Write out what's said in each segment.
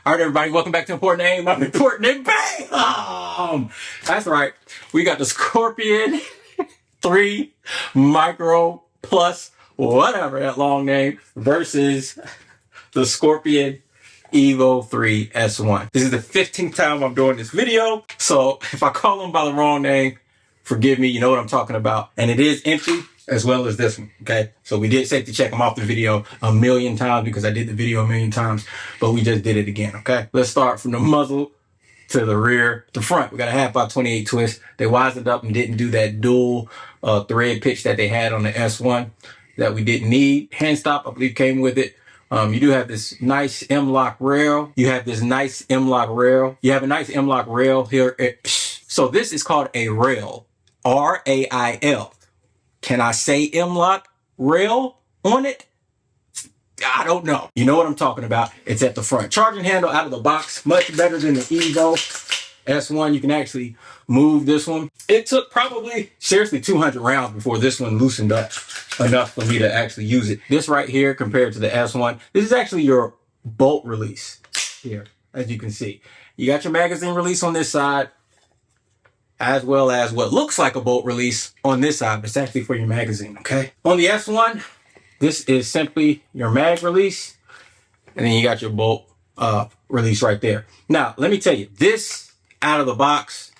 All right, everybody, welcome back to Important Aim. I'm Important and Bam! That's right. We got the Scorpion 3 Micro Plus, whatever that long name, versus the Scorpion Evo 3 S1. This is the 15th time I'm doing this video, so if I call them by the wrong name, forgive me, you know what I'm talking about. And it is empty, as well as this one, okay? So we did safety check them off the video a million times because I did the video a million times, but we just did it again, okay? Let's start from the muzzle to the rear. The front, we got a 1/2/28 twist. They wisened up and didn't do that dual thread pitch that they had on the S1 that we didn't need. Hand stop, I believe, came with it. You do have this nice M-lock rail. You have a nice M-lock rail here. So this is called a rail, R-A-I-L. Can I say M-lock rail on it? I don't know. You know what I'm talking about. It's at the front. Charging handle out of the box, much better than the Evo S1. You can actually move this one. It took probably, seriously, 200 rounds before this one loosened up enough for me to actually use it. This right here compared to the S1, this is actually your bolt release here, as you can see. You got your magazine release on this side, as well as what looks like a bolt release on this side, but it's actually for your magazine, okay? On the S1, this is simply your mag release, and then you got your bolt release right there. Now, let me tell you, this out of the box,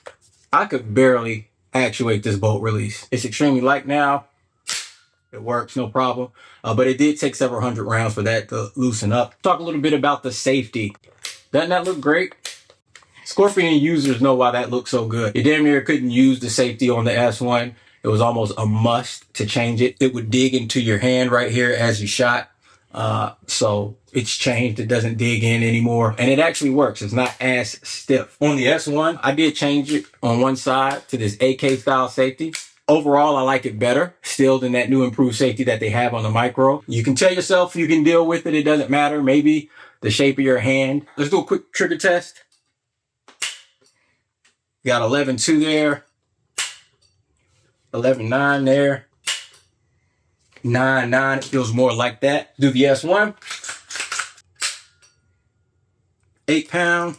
I could barely actuate this bolt release. It's extremely light now. It works, no problem. But it did take several hundred rounds for that to loosen up. Talk a little bit about the safety. Doesn't that look great? Scorpion users know why that looks so good. You damn near couldn't use the safety on the S1. It was almost a must to change it. It would dig into your hand right here as you shot. So it's changed. It doesn't dig in anymore. And it actually works. It's not as stiff. On the S1, I did change it on one side to this AK style safety. Overall, I like it better still than that new improved safety that they have on the Micro. You can tell yourself you can deal with it. It doesn't matter. Maybe the shape of your hand. Let's do a quick trigger test. Got 11.2 there, 11.9 there, 9.9. It feels more like that. Do the S1. 8 pound,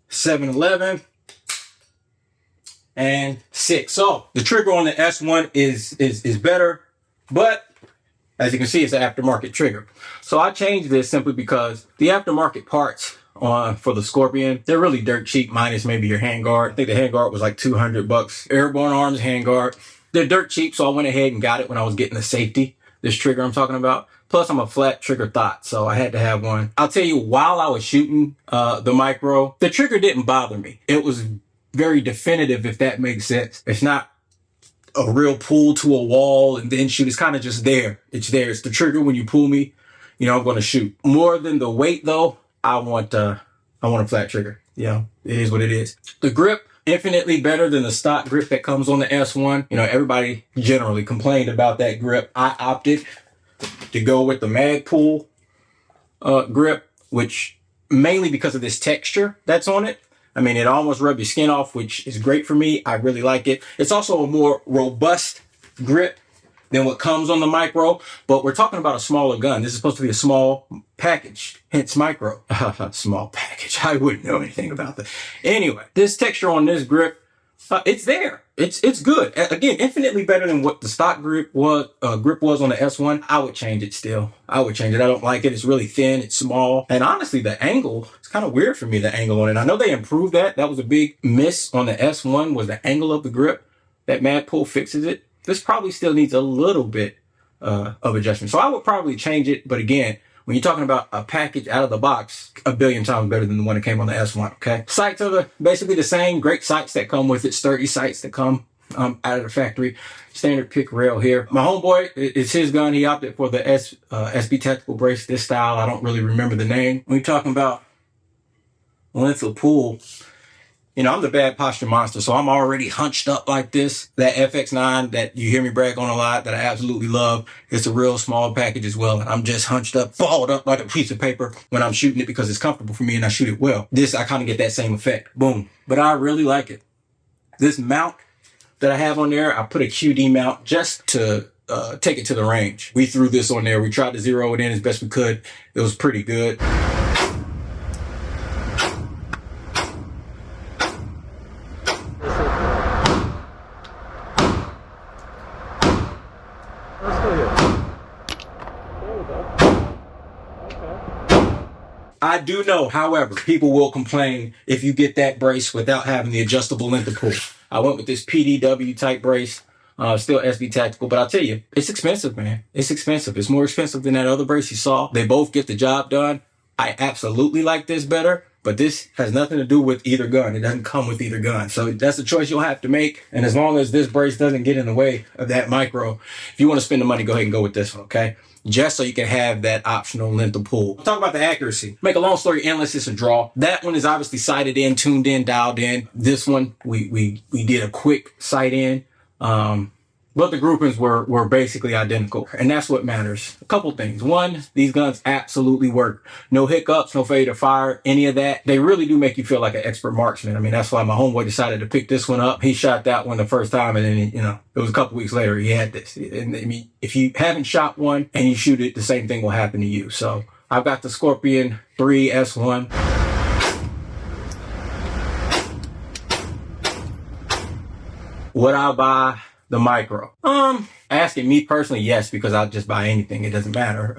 7.11, and 6. So the trigger on the S1 is better, but as you can see, it's an aftermarket trigger. So I changed this simply because the aftermarket parts for the Scorpion, they're really dirt cheap, minus maybe your handguard. I think the handguard was like $200. Airborne Arms handguard. They're dirt cheap, so I went ahead and got it when I was getting the safety. This trigger I'm talking about. Plus, I'm a flat trigger thought, so I had to have one. I'll tell you, while I was shooting the Micro, the trigger didn't bother me. It was very definitive, if that makes sense. It's not a real pull to a wall and then shoot. It's kind of just there. It's there. It's the trigger. When you pull me, you know, I'm going to shoot. More than the weight, though, I want a flat trigger. Yeah, it is what it is. The grip, infinitely better than the stock grip that comes on the S1. You know, everybody generally complained about that grip. I opted to go with the Magpul grip, which mainly because of this texture that's on it. I mean, it almost rubs your skin off, which is great for me. I really like it. It's also a more robust grip than what comes on the Micro, but we're talking about a smaller gun. This is supposed to be a small package, hence Micro. Small package. I wouldn't know anything about that. Anyway, this texture on this grip, it's there. It's good. Again, infinitely better than what the stock grip was on the S1. I would change it still. I would change it. I don't like it. It's really thin. It's small. And honestly, the angle, it's kind of weird for me, the angle on it. I know they improved that. That was a big miss on the S1, was the angle of the grip. That Magpul fixes it. This probably still needs a little bit of adjustment. So I would probably change it. But again, when you're talking about a package out of the box, a billion times better than the one that came on the S1, okay? Sights are basically the same. Great sights that come with it. Sturdy sights that come out of the factory. Standard pick rail here. My homeboy, it's his gun. He opted for the SB Tactical Brace, this style. I don't really remember the name. When you're talking about length of pull, you know, I'm the bad posture monster, so I'm already hunched up like this. That FX9 that you hear me brag on a lot, that I absolutely love, it's a real small package as well. And I'm just hunched up, balled up like a piece of paper when I'm shooting it because it's comfortable for me and I shoot it well. This, I kind of get that same effect. Boom. But I really like it. This mount that I have on there, I put a QD mount just to take it to the range. We threw this on there. We tried to zero it in as best we could. It was pretty good. I do know, however, people will complain if you get that brace without having the adjustable length of pull. I went with this PDW type brace, still SB Tactical, but I'll tell you, it's expensive, man. It's expensive. It's more expensive than that other brace you saw. They both get the job done. I absolutely like this better, but this has nothing to do with either gun. It doesn't come with either gun. So that's a choice you'll have to make. And as long as this brace doesn't get in the way of that micro, if you want to spend the money, go ahead and go with this one, okay? Just so you can have that optional length of pull. Talk about the accuracy. Make a long story endless, it's a draw. That one is obviously sighted in, tuned in, dialed in. This one, we did a quick sight in. But the groupings were basically identical. And that's what matters. A couple things. One, these guns absolutely work. No hiccups, no failure to fire, any of that. They really do make you feel like an expert marksman. I mean, that's why my homeboy decided to pick this one up. He shot that one the first time, and then, it was a couple weeks later he had this. And I mean, if you haven't shot one and you shoot it, the same thing will happen to you. So I've got the Scorpion 3 S1. Would I buy the micro? Asking me personally, yes, because I'll just buy anything. It doesn't matter.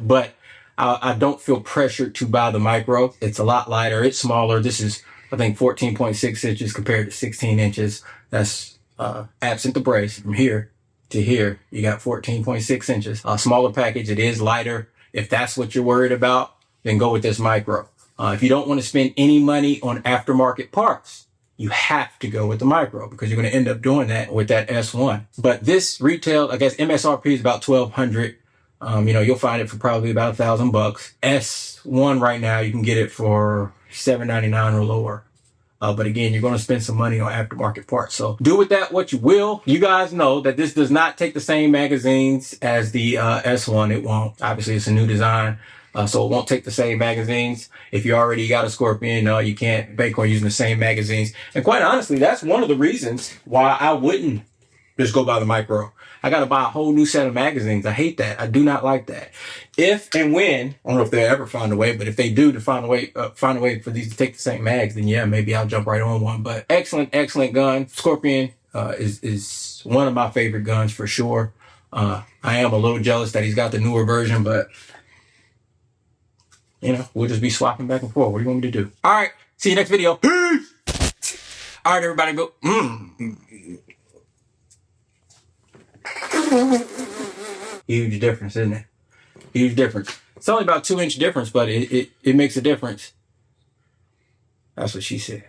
But I don't feel pressured to buy the micro. It's a lot lighter. It's smaller. This is, I think, 14.6 inches compared to 16 inches. That's absent the brace. From here to here, you got 14.6 inches. A smaller package. It is lighter. If that's what you're worried about, then go with this micro. If you don't want to spend any money on aftermarket parts, you have to go with the micro because you're going to end up doing that with that S1. But this retail, I guess MSRP is about $1,200. You'll find it for probably about $1,000. S1 right now, you can get it for $7.99 or lower. But again, you're going to spend some money on aftermarket parts. So do with that what you will. You guys know that this does not take the same magazines as the S1. It won't. Obviously, it's a new design. So it won't take the same magazines. If you already got a Scorpion, you can't bank on using the same magazines. And quite honestly, that's one of the reasons why I wouldn't just go buy the micro. I got to buy a whole new set of magazines. I hate that. I do not like that. If and when, I don't know if they'll ever find a way, but if they do to find a way for these to take the same mags, then yeah, maybe I'll jump right on one. But excellent gun. Scorpion is one of my favorite guns for sure. I am a little jealous that he's got the newer version, but we'll just be swapping back and forth. What do you want me to do? All right. See you next video. Peace. All right, everybody. Go. Huge difference, isn't it? Huge difference. It's only about 2-inch difference, but it makes a difference. That's what she said.